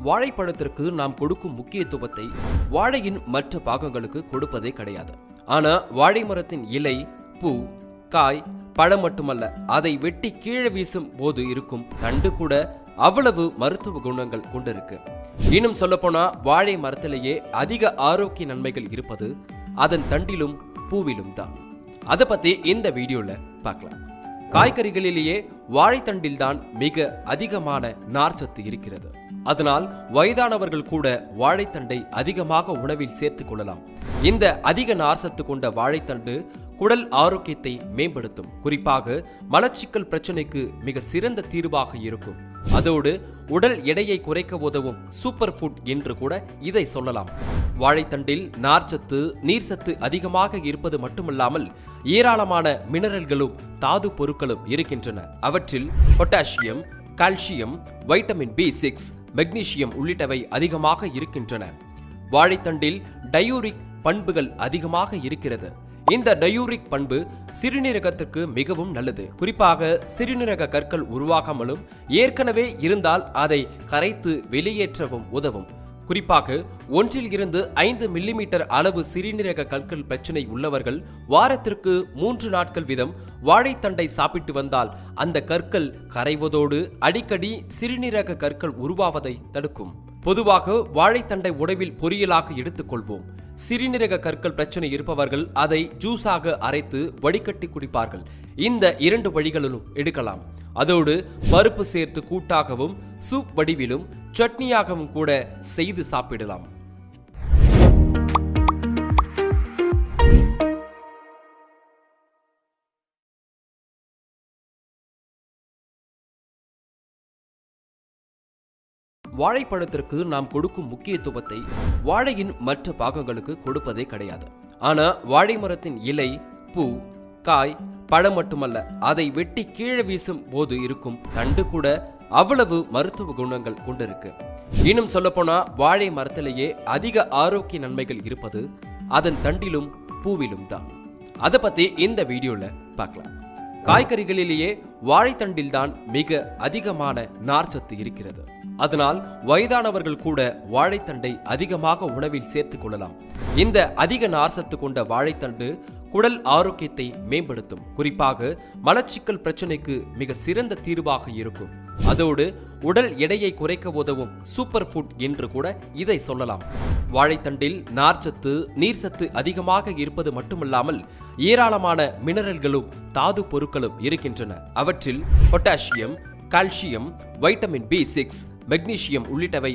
வாழைப்பழத்திற்கு நாம் கொடுக்கும் முக்கியத்துவத்தை வாழையின் மற்ற பாகங்களுக்கு கொடுப்பதே கிடையாது. ஆனா வாழை மரத்தின் இலை, பூ, காய், பழம் மட்டுமல்ல, அதை வெட்டி கீழே வீசும் போது இருக்கும் தண்டு கூட அவ்வளவு மருத்துவ குணங்கள் கொண்டிருக்கு. இன்னும் சொல்லப்போனா வாழை மரத்திலேயே அதிக ஆரோக்கிய நன்மைகள் இருப்பது அதன் தண்டிலும் பூவிலும் தான். அதை பத்தி இந்த வீடியோல பார்க்கலாம். காய்கறிகளிலேயே வாழைத்தண்டில் தான் மிக அதிகமான நார்ச்சத்து இருக்கிறது. அதனால் வயதானவர்கள் கூட வாழைத்தண்டை அதிகமாக உணவில் சேர்த்துக் கொள்ளலாம். இந்த அதிக நார்ச்சத்து கொண்ட வாழைத்தண்டு குடல் ஆரோக்கியத்தை மேம்படுத்தும். குறிப்பாக மலச்சிக்கல் பிரச்சனைக்கு மிக சிறந்த தீர்வாக இருக்கும். அதோடு உடல் எடையை குறைக்க உதவும் சூப்பர் ஃபுட் என்று கூட இதை சொல்லலாம். வாழைத்தண்டில் நார்ச்சத்து, நீர்ச்சத்து அதிகமாக இருப்பது மட்டுமல்லாமல் ஏராளமான மினரல்களும் தாது பொருட்களும் இருக்கின்றன. அவற்றில் potassium, calcium, vitamin B6, magnesium உள்ளிட்டவை அதிகமாக இருக்கின்றன. வாழைத்தண்டில் டயூரிக் பண்புகள் அதிகமாக இருக்கிறது. இந்த டயூரிக் பண்பு சிறுநீரகத்திற்கு மிகவும் நல்லது. குறிப்பாக சிறுநீரக கற்கள் உருவாகாமலும் ஏற்கனவே இருந்தால் அதை கரைத்து வெளியேற்றவும் உதவும். குறிப்பாக 1-5 மில்லிமீட்டர் அளவு சிறுநீரக கற்கள் பிரச்சனை உள்ளவர்கள் வாரத்திற்கு 3 நாட்கள் வீதம் வாழைத்தண்டை சாப்பிட்டு வந்தால் அந்த கற்கள் கரைவதோடு அடிக்கடி சிறுநீரக கற்கள் உருவாவதை தடுக்கும். பொதுவாக வாழைத்தண்டை உணவில் பொரியலாக எடுத்துக்கொள்வோம். சிறுநீரக கற்கள் பிரச்சனை இருப்பவர்கள் அதை ஜூஸாக அரைத்து வடிகட்டி குடிப்பார்கள். இந்த 2 வழிகளிலும் எடுக்கலாம். அதோடு பருப்பு சேர்த்து கூட்டாகவும், சூப் வடிவிலும், சட்னியாகவும் கூட செய்து சாப்பிடலாம். வாழைப்பழத்திற்கு நாம் கொடுக்கும் முக்கியத்துவத்தை வாழையின் மற்ற பாகங்களுக்கு கொடுப்பதே கிடையாது. ஆனா வாழை மரத்தின் இலை, பூ, காய், பழம் மட்டுமல்ல, அதை வெட்டி கீழே வீசும் போது இருக்கும் தண்டு கூட அவ்வளவு மருத்துவ குணங்கள் கொண்டிருக்கு. இன்னும் சொல்லப்போனா வாழை மரத்திலேயே அதிக ஆரோக்கிய நன்மைகள் இருப்பது அதன் தண்டிலும் பூவிலும் தான். அதை பத்தி இந்த வீடியோல பார்க்கலாம். காய்கறிகளிலேயே வாழைத்தண்டில் தான் மிக அதிகமான நார்ச்சத்து இருக்கிறது. அதனால் வயதானவர்கள் கூட வாழைத்தண்டை அதிகமாக உணவில் சேர்த்துக் கொள்ளலாம். இந்த அதிக நார்ச்சத்து கொண்ட வாழைத்தண்டு குடல் ஆரோக்கியத்தை மேம்படுத்தும். குறிப்பாக மலச்சிக்கல் பிரச்சனைக்கு மிக சிறந்த தீர்வாக இருக்கும். அதோடு உடல் எடையை குறைக்க உதவும் சூப்பர் ஃபுட் என்று கூட இதை சொல்லலாம். வாழைத்தண்டில் நார்ச்சத்து, நீர்ச்சத்து அதிகமாக இருப்பது மட்டுமல்லாமல் ஏராளமான மினரல்களும் தாது பொருட்களும் இருக்கின்றன. அவற்றில் potassium, calcium, vitamin B6, magnesium உள்ளிட்டவை